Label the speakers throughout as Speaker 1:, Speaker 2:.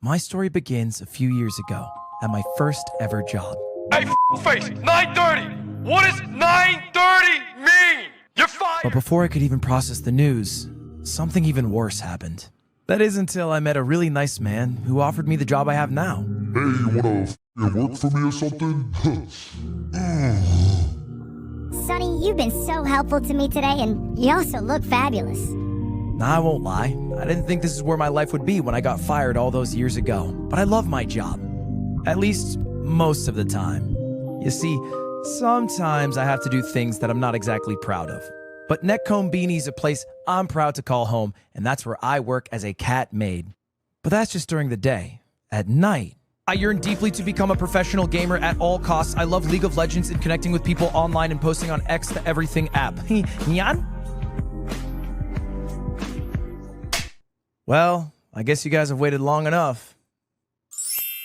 Speaker 1: My story begins a few years ago at my first ever job.
Speaker 2: Hey, face, 9:30. What does 9:30 mean? You're fired.
Speaker 1: But before I could even process the news, something even worse happened. That is until I met a really nice man who offered me the job I have now.
Speaker 3: Hey, you wanna work for me or something?
Speaker 4: Sonny, you've been so helpful to me today, and you also look fabulous.
Speaker 1: Nah, I won't lie. I didn't think this is where my life would be when I got fired all those years ago. But I love my job. At least most of the time. You see, sometimes I have to do things that I'm not exactly proud of. But Neckcomb Beanie's a place I'm proud to call home, and that's where I work as a cat maid. But that's just during the day. At night, I yearn deeply to become a professional gamer at all costs. I love League of Legends and connecting with people online and posting on X the Everything app. Nyan? Well, I guess you guys have waited long enough.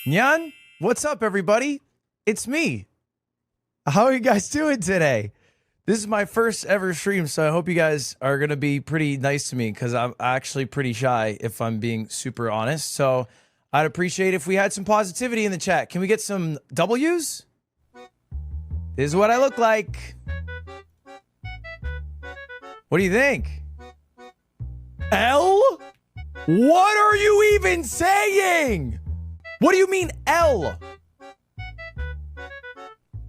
Speaker 1: Nyan, what's up, everybody? It's me. How are you guys doing today? This is my first ever stream, so I hope you guys are going to be pretty nice to me because I'm actually pretty shy, if I'm being super honest. So I'd appreciate if we had some positivity in the chat. Can we get some W's? This is what I look like. What do you think? L? What are you even saying? What do you mean L?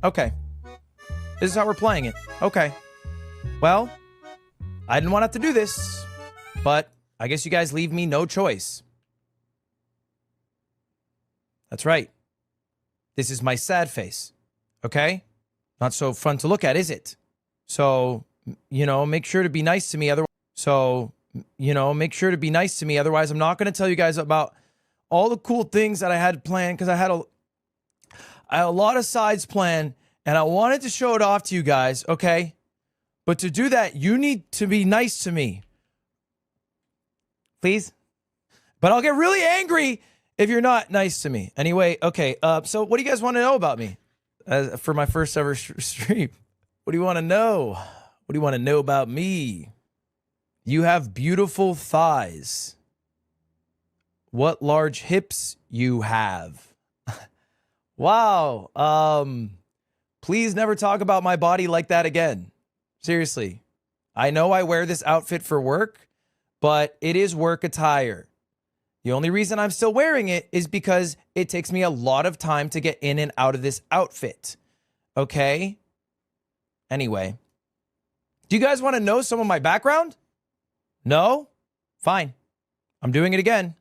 Speaker 1: Okay. This is how we're playing it. Okay. Well, I didn't want to have to do this, but I guess you guys leave me no choice. That's right. This is my sad face. Okay? Not so fun to look at, is it? So, make sure to be nice to me. Make sure to be nice to me. Otherwise, I'm not going to tell you guys about all the cool things that I had planned because I had a lot of sides planned and I wanted to show it off to you guys, okay? But to do that, you need to be nice to me. Please? But I'll get really angry if you're not nice to me. Anyway, okay, so what do you guys want to know about me for my first ever stream? What do you want to know? What do you want to know about me? You have beautiful thighs. What large hips you have. Wow. Please never talk about my body like that again. Seriously. I know I wear this outfit for work, but it is work attire. The only reason I'm still wearing it is because it takes me a lot of time to get in and out of this outfit. Okay? Anyway. Do you guys want to know some of my background? No? Fine. I'm doing it again.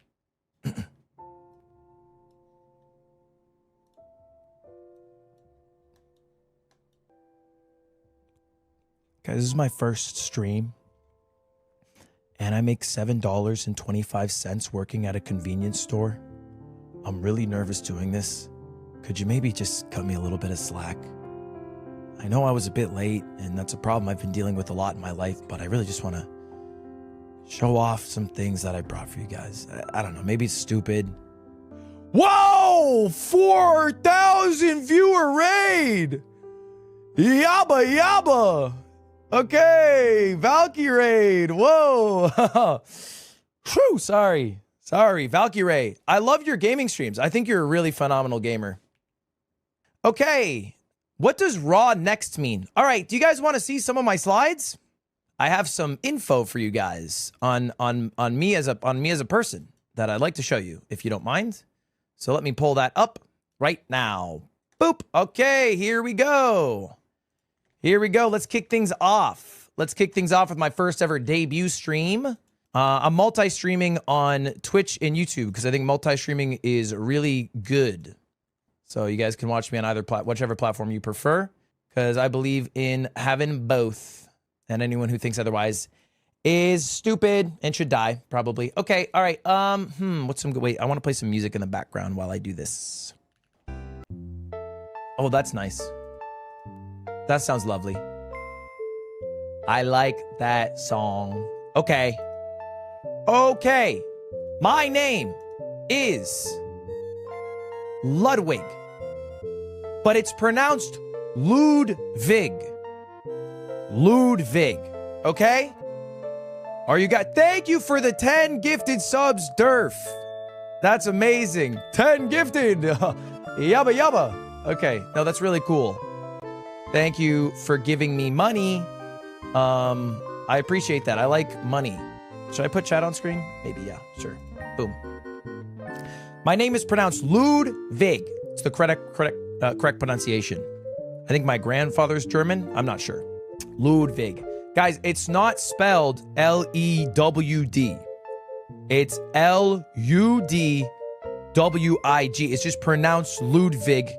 Speaker 1: Guys, this is my first stream. And I make $7.25 working at a convenience store. I'm really nervous doing this. Could you maybe just cut me a little bit of slack? I know I was a bit late, and that's a problem I've been dealing with a lot in my life, but I really just want to show off some things that I brought for you guys. I don't know, maybe it's stupid. Whoa! 4,000 viewer raid! Yabba yabba! Okay, Valkyrie. Whoa. Whew, sorry. Valkyrie. I love your gaming streams. I think you're a really phenomenal gamer. Okay. What does raw next mean? All right. Do you guys want to see some of my slides? I have some info for you guys on me as a person that I'd like to show you, if you don't mind. So let me pull that up right now. Boop. Okay, here we go. Let's kick things off. With my first ever debut stream. I'm multi-streaming on Twitch and YouTube because I think multi-streaming is really good. So you guys can watch me on either whichever platform you prefer, because I believe in having both. And anyone who thinks otherwise is stupid and should die, probably. Okay, all right. Wait, I want to play some music in the background while I do this. Oh, that's nice. That sounds lovely. I like that song. Okay. My name is Ludwig, but it's pronounced Ludwig. Okay? Are you guys? Thank you for the 10 gifted subs, Durf. That's amazing. 10 gifted. Yabba yabba. Okay, no, that's really cool. Thank you for giving me money. I appreciate that. I like money. Should I put chat on screen? Maybe, yeah, sure. Boom. My name is pronounced Ludwig. It's the correct pronunciation. I think my grandfather's German. I'm not sure. Ludwig. Guys, it's not spelled L-E-W-D. It's L-U-D-W-I-G. It's just pronounced Ludwig.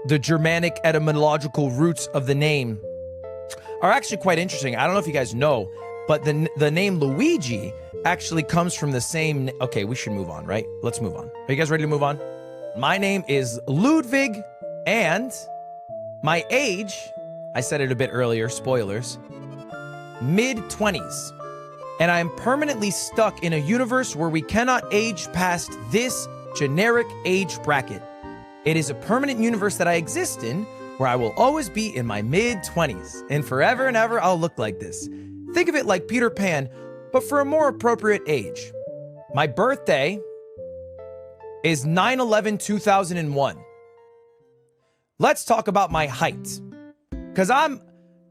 Speaker 1: The Germanic etymological roots of the name are actually quite interesting. I don't know if you guys know, but the name Luigi actually comes from the same... Okay, we should move on, right? Let's move on. Are you guys ready to move on? My name is Ludwig, and my age, I said it a bit earlier, spoilers, mid-20s. And I am permanently stuck in a universe where we cannot age past this generic age bracket. It is a permanent universe that I exist in, where I will always be in my mid-20s, and forever and ever I'll look like this. Think of it like Peter Pan, but for a more appropriate age. My birthday is 9/11/2001. Let's talk about my height, because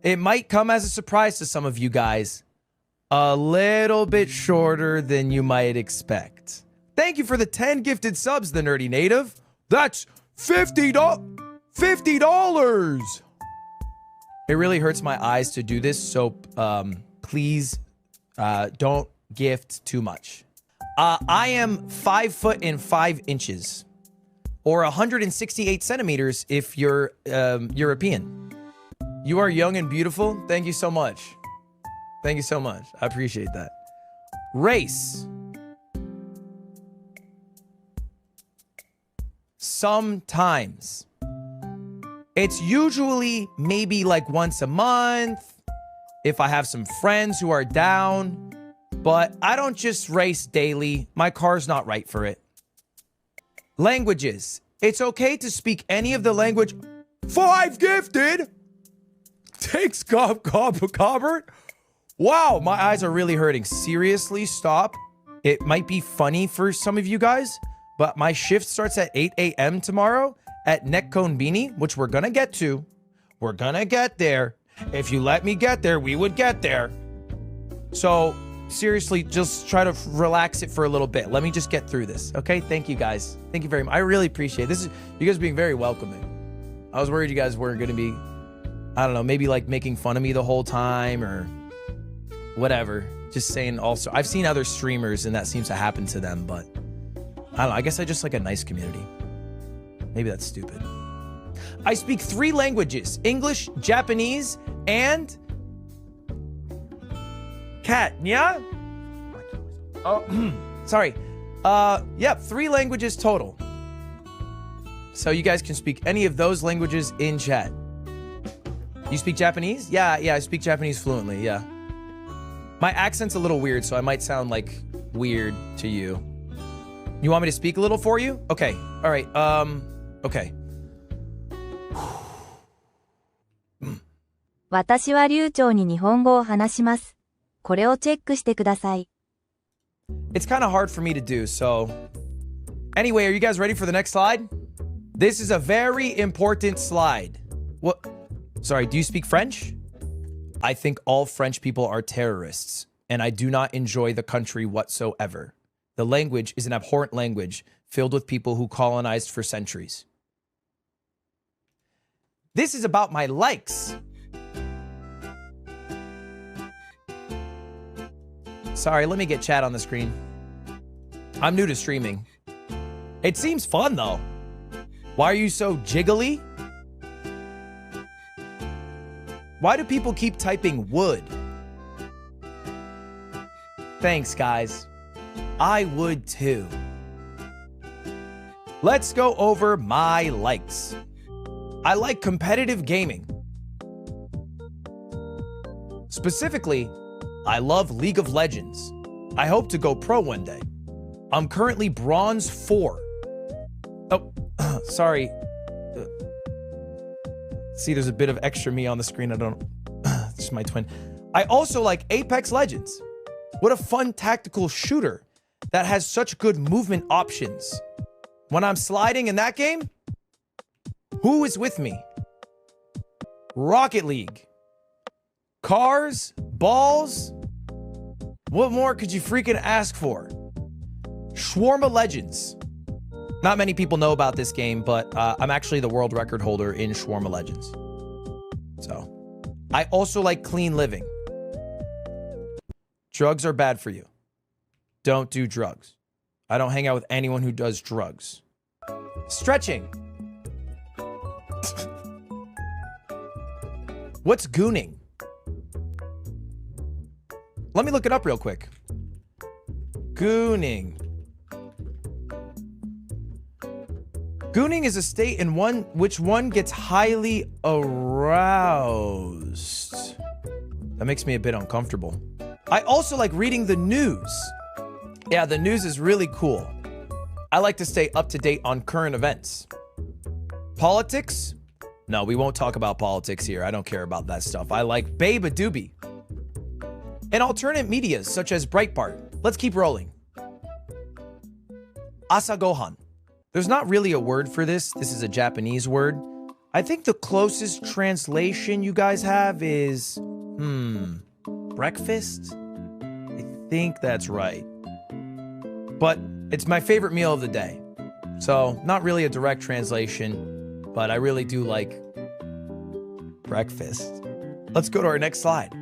Speaker 1: it might come as a surprise to some of you guys, a little bit shorter than you might expect. Thank you for the 10 gifted subs, the Nerdy Native. That's $50. It really hurts my eyes to do this, so please don't gift too much. I am 5 foot and 5 inches, or 168 centimeters if you're European. You are young and beautiful. Thank you so much. Thank you so much. I appreciate that. Race. Sometimes. It's usually maybe like once a month if I have some friends who are down, but I don't just race daily. My car's not right for it. Languages. It's okay to speak any of the language. 5 gifted. Takes Cobbert. Wow, my eyes are really hurting. Seriously, stop. It might be funny for some of you guys, but my shift starts at 8 a.m. tomorrow at Neckcone which we're gonna get to. We're gonna get there. If you let me get there, we would get there. So seriously, just try to relax it for a little bit. Let me just get through this, okay? Thank you guys. Thank you very much. I really appreciate this. You guys being very welcoming. I was worried you guys weren't gonna be, I don't know, maybe like making fun of me the whole time or whatever. Just saying also, I've seen other streamers and that seems to happen to them, but I don't know. I guess I just like a nice community. Maybe that's stupid. I speak 3 languages: English, Japanese, and Katnya. Oh, sorry. Yep, 3 languages total. So you guys can speak any of those languages in chat. You speak Japanese? Yeah, I speak Japanese fluently, yeah. My accent's a little weird, so I might sound like weird to you. You want me to speak a little for you? Okay, all right, okay.
Speaker 5: 私は流暢に日本語を話します。これをチェックしてください。
Speaker 1: It's kind of hard for me to do, so... Anyway, are you guys ready for the next slide? This is a very important slide. What? Sorry, do you speak French? I think all French people are terrorists, and I do not enjoy the country whatsoever. The language is an abhorrent language filled with people who colonized for centuries. This is about my likes. Sorry, let me get chat on the screen. I'm new to streaming. It seems fun, though. Why are you so jiggly? Why do people keep typing wood? Thanks, guys. I would too. Let's go over my likes. I like competitive gaming. Specifically, I love League of Legends. I hope to go pro one day. I'm currently bronze 4. Oh, sorry. See, there's a bit of extra me on the screen. I don't... It's just my twin. I also like Apex Legends. What a fun tactical shooter. that has such good movement options. When I'm sliding in that game, who is with me? Rocket League. Cars, balls. What more could you freaking ask for? Shawarma Legends. Not many people know about this game, but I'm actually the world record holder in Shawarma Legends. So, I also like clean living. Drugs are bad for you. Don't do drugs. I don't hang out with anyone who does drugs. Stretching. What's gooning? Let me look it up real quick. Gooning. Gooning is a state in which one gets highly aroused. That makes me a bit uncomfortable. I also like reading the news. Yeah, the news is really cool. I like to stay up to date on current events. Politics? No, we won't talk about politics here. I don't care about that stuff. I like Babe a Doobie. And alternate medias such as Breitbart. Let's keep rolling. Asagohan. There's not really a word for this. This is a Japanese word. I think the closest translation you guys have is, breakfast? I think that's right. But it's my favorite meal of the day. So, not really a direct translation, but I really do like breakfast. Let's go to our next slide.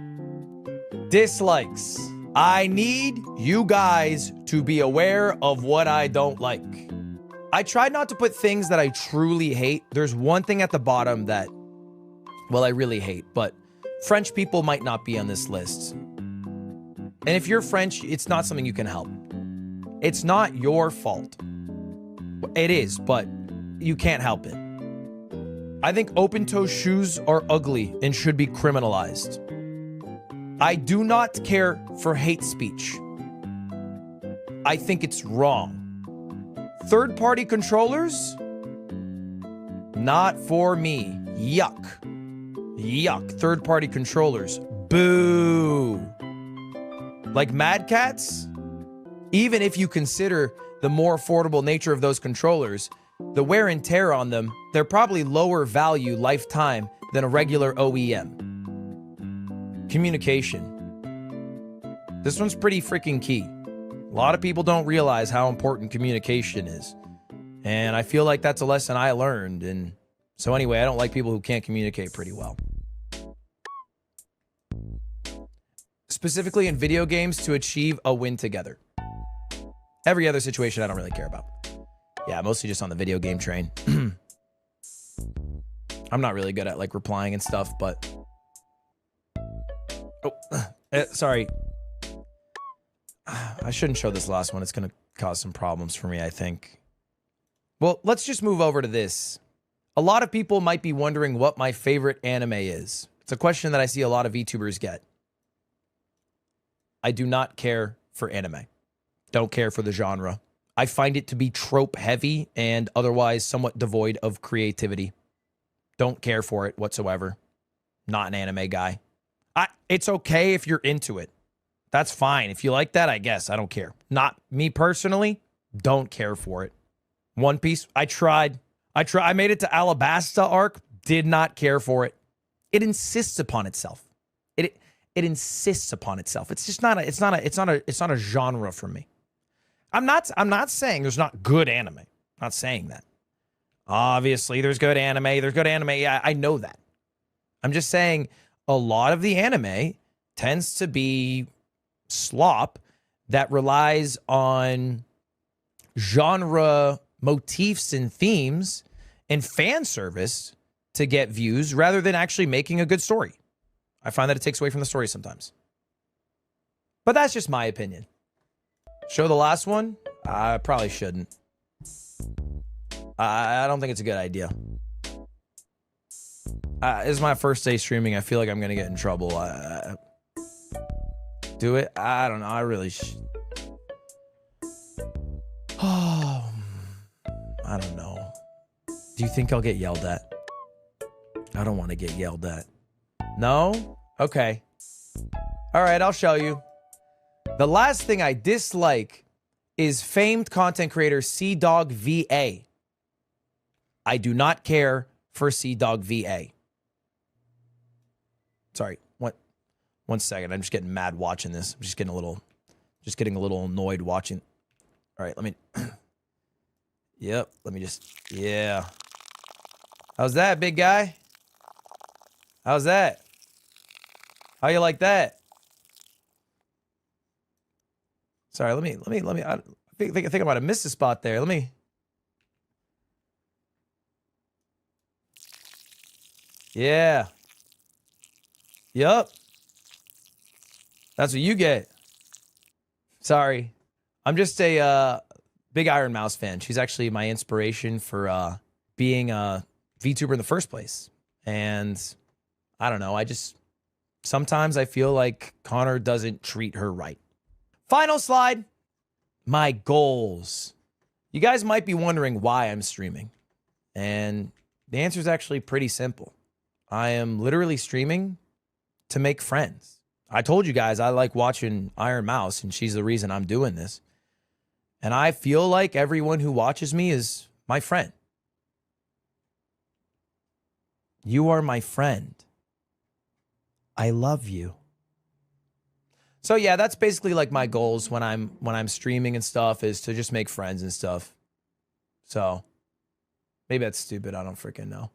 Speaker 1: Dislikes. I need you guys to be aware of what I don't like. I tried not to put things that I truly hate. There's one thing at the bottom that, well, I really hate, but French people might not be on this list. And if you're French, it's not something you can help. It's not your fault. It is, but you can't help it. I think open-toe shoes are ugly and should be criminalized. I do not care for hate speech. I think it's wrong. Third-party controllers? Not for me. Yuck. Yuck. Third-party controllers. Boo. Like Mad Cats? Even if you consider the more affordable nature of those controllers, the wear and tear on them, they're probably lower value lifetime than a regular OEM. Communication. This one's pretty freaking key. A lot of people don't realize how important communication is. And I feel like that's a lesson I learned. And so anyway, I don't like people who can't communicate pretty well. Specifically in video games to achieve a win together. Every other situation I don't really care about. Yeah, mostly just on the video game train. I'm not really good at like replying and stuff, but... Oh, sorry. I shouldn't show this last one. It's going to cause some problems for me, I think. Well, let's just move over to this. A lot of people might be wondering what my favorite anime is. It's a question that I see a lot of VTubers get. I do not care for anime. Don't care for the genre. I find it to be trope heavy and otherwise somewhat devoid of creativity. Don't care for it whatsoever. Not an anime guy. It's okay if you're into it. That's fine. If you like that, I guess. I don't care. Not me personally. Don't care for it. One Piece, I tried. I made it to Alabasta arc. Did not care for it. It insists upon itself. It insists upon itself. It's just not a genre for me. I'm not saying there's not good anime. I'm not saying that. Obviously, there's good anime. There's good anime. Yeah, I know that. I'm just saying a lot of the anime tends to be slop that relies on genre motifs and themes and fan service to get views rather than actually making a good story. I find that it takes away from the story sometimes. But that's just my opinion. Show the last one? I probably shouldn't. I don't think it's a good idea. This is my first day streaming. I feel like I'm going to get in trouble. Do it? I don't know. I really Oh, I don't know. Do you think I'll get yelled at? I don't want to get yelled at. No? Okay. All right, I'll show you. The last thing I dislike is famed content creator C-Dog VA. I do not care for C-Dog VA. Sorry, one second. I'm just getting mad watching this. I'm just getting a little annoyed watching. All right, let me. Yep, let me just. Yeah. How's that, big guy? How's that? How you like that? Sorry, let me. I think I might have missed a spot there. Let me. Yeah. Yup. That's what you get. Sorry. I'm just a big Iron Mouse fan. She's actually my inspiration for being a VTuber in the first place. And I don't know. Sometimes I feel like Connor doesn't treat her right. Final slide. My goals. You guys might be wondering why I'm streaming. And the answer is actually pretty simple. I am literally streaming to make friends. I told you guys I like watching Iron Mouse, and she's the reason I'm doing this. And I feel like everyone who watches me is my friend. You are my friend. I love you. So yeah, that's basically like my goals when I'm streaming and stuff, is to just make friends and stuff. So maybe that's stupid. I don't freaking know.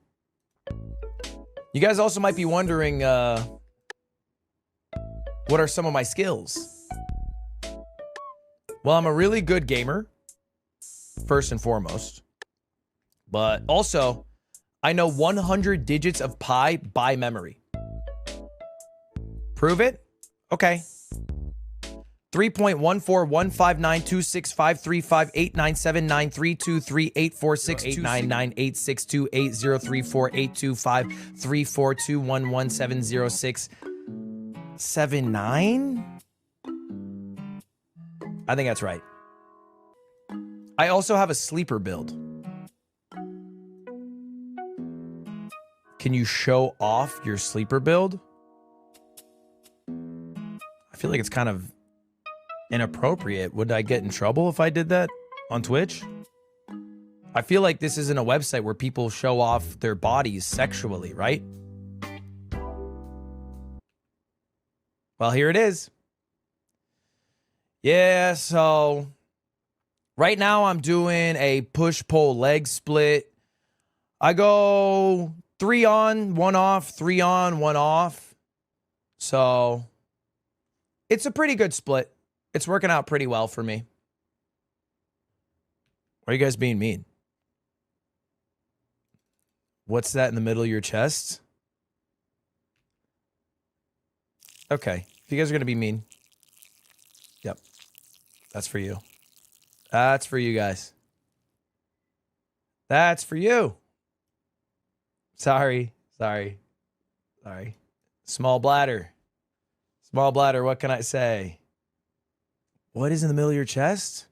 Speaker 1: You guys also might be wondering, what are some of my skills? Well, I'm a really good gamer, first and foremost. But also, I know 100 digits of pi by memory. Prove it? Okay. 3.14159265358962804623482553421170679. I think that's right. I also have a sleeper build. Can you show off your sleeper build? I feel like it's kind of inappropriate. Would I get in trouble if I did that on Twitch? I feel like this isn't a website where people show off their bodies sexually, right? Well, here it is. Yeah, so right now I'm doing a push-pull leg split. I go 3 on, 1 off, 3 on, 1 off. So it's a pretty good split. It's working out pretty well for me. Why are you guys being mean? What's that in the middle of your chest? Okay. If you guys are going to be mean. Yep. That's for you. That's for you guys. That's for you. Sorry. Small bladder. Small bladder, what can I say? What is in the middle of your chest?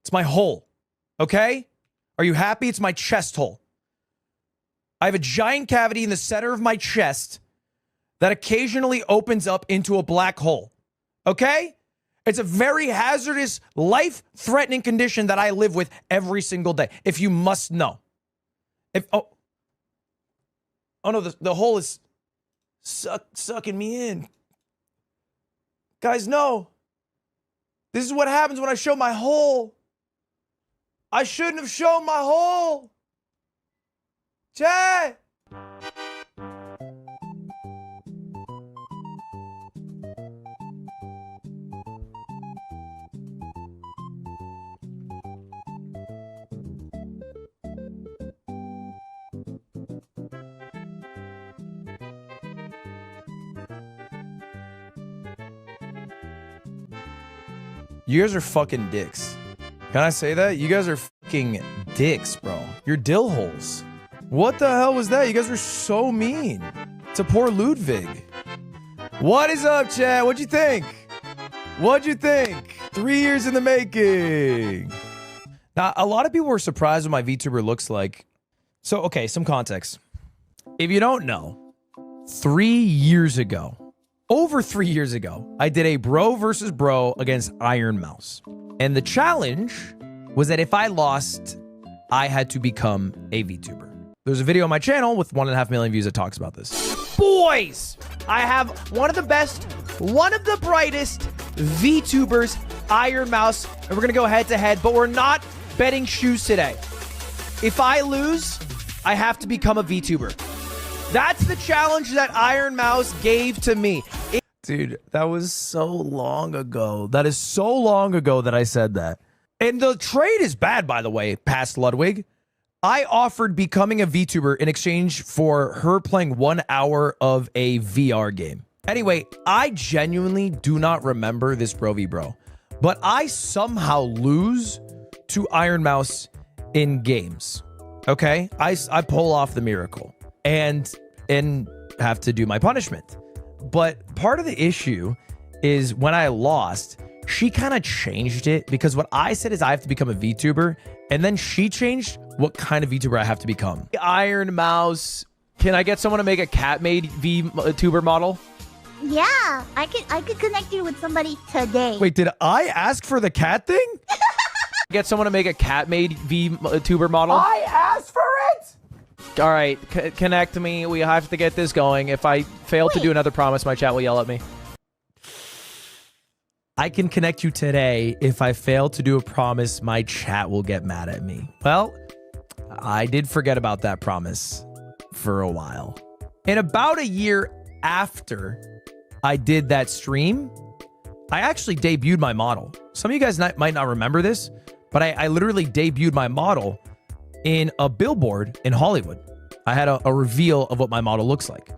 Speaker 1: It's my hole. Okay? Are you happy? It's my chest hole. I have a giant cavity in the center of my chest that occasionally opens up into a black hole. Okay? It's a very hazardous, life-threatening condition that I live with every single day. If you must know. Oh no, the hole is sucking me in. Guys, no. This is what happens when I show my hole. I shouldn't have shown my hole. Chat. You guys are fucking dicks. Can I say that? You guys are fucking dicks, bro. You're dill holes. What the hell was that? You guys were so mean to poor Ludwig. What is up, chat? What'd you think? What'd you think? 3 years in the making. Now, a lot of people were surprised what my VTuber looks like. So, okay, some context. If you don't know, 3 years ago, over 3 years ago, I did a bro versus bro against Iron Mouse. And the challenge was that if I lost, I had to become a VTuber. There's a video on my channel with 1.5 million views that talks about this. Boys, I have one of the best, one of the brightest VTubers, Iron Mouse, and we're gonna go head to head, but we're not betting shoes today. If I lose, I have to become a VTuber. That's the challenge that Iron Mouse gave to me. Dude, that was so long ago. That is so long ago that I said that. And the trade is bad, by the way, past Ludwig. I offered becoming a VTuber in exchange for her playing 1 hour of a VR game. Anyway, I genuinely do not remember this Bro v Bro, but I somehow lose to Iron Mouse in games. Okay? I pull off the miracle and have to do my punishment. But part of the issue is when I lost, she kind of changed it because what I said is I have to become a VTuber, and then she changed what kind of VTuber I have to become. Iron Mouse, can I get someone to make a cat-made VTuber model?
Speaker 4: Yeah, I could connect you with somebody today.
Speaker 1: Wait, did I ask for the cat thing? Get someone to make a cat-made VTuber model? I asked for it! All right, connect me. We have to get this going. If I fail to do another promise, my chat will yell at me. I can connect you today. If I fail to do a promise, my chat will get mad at me. Well, I did forget about that promise for a while. And about a year after I did that stream, I actually debuted my model. Some of you guys might not remember this, but I literally debuted my model in a billboard in Hollywood. I had a reveal of what my model looks like.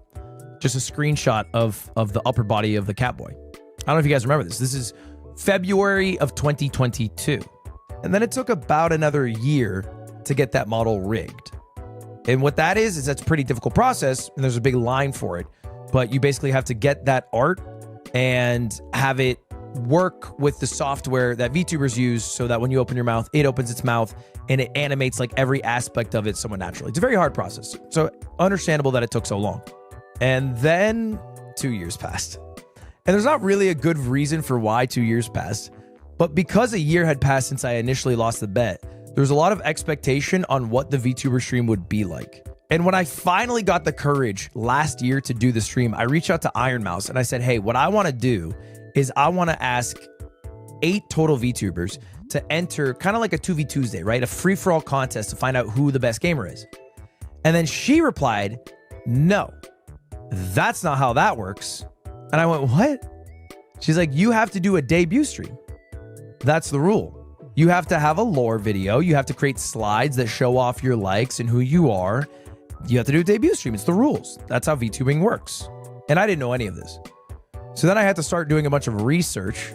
Speaker 1: Just a screenshot of the upper body of the Catboy. I don't know if you guys remember this. This is February of 2022. And then it took about another year to get that model rigged. And what that is that's a pretty difficult process, and there's a big line for it. But you basically have to get that art and have it work with the software that VTubers use so that when you open your mouth, it opens its mouth and it animates like every aspect of it somewhat naturally. It's a very hard process. So understandable that it took so long. And then 2 years passed. And there's not really a good reason for why 2 years passed, but because a year had passed since I initially lost the bet, there was a lot of expectation on what the VTuber stream would be like. And when I finally got the courage last year to do the stream, I reached out to Iron Mouse and I said, hey, what I want to do is I want to ask 8 total VTubers to enter kind of like a 2v Tuesday, right? A free-for-all contest to find out who the best gamer is. And then she replied, no, that's not how that works. And I went, what? She's like, you have to do a debut stream. That's the rule. You have to have a lore video. You have to create slides that show off your likes and who you are. You have to do a debut stream. It's the rules. That's how VTubing works. And I didn't know any of this. So then I had to start doing a bunch of research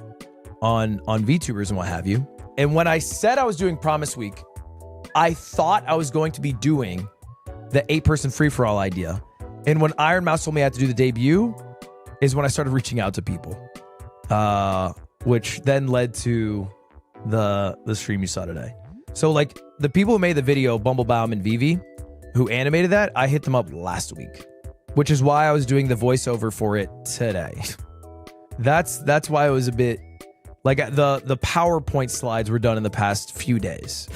Speaker 1: on VTubers and what have you. And when I said I was doing Promise Week, I thought I was going to be doing the 8-person free-for-all idea. And when Iron Mouse told me I had to do the debut is when I started reaching out to people, which then led to the stream you saw today. So like the people who made the video, Bumblebaum and Vivi, who animated that, I hit them up last week, which is why I was doing the voiceover for it today. That's why it was a bit like the PowerPoint slides were done in the past few days.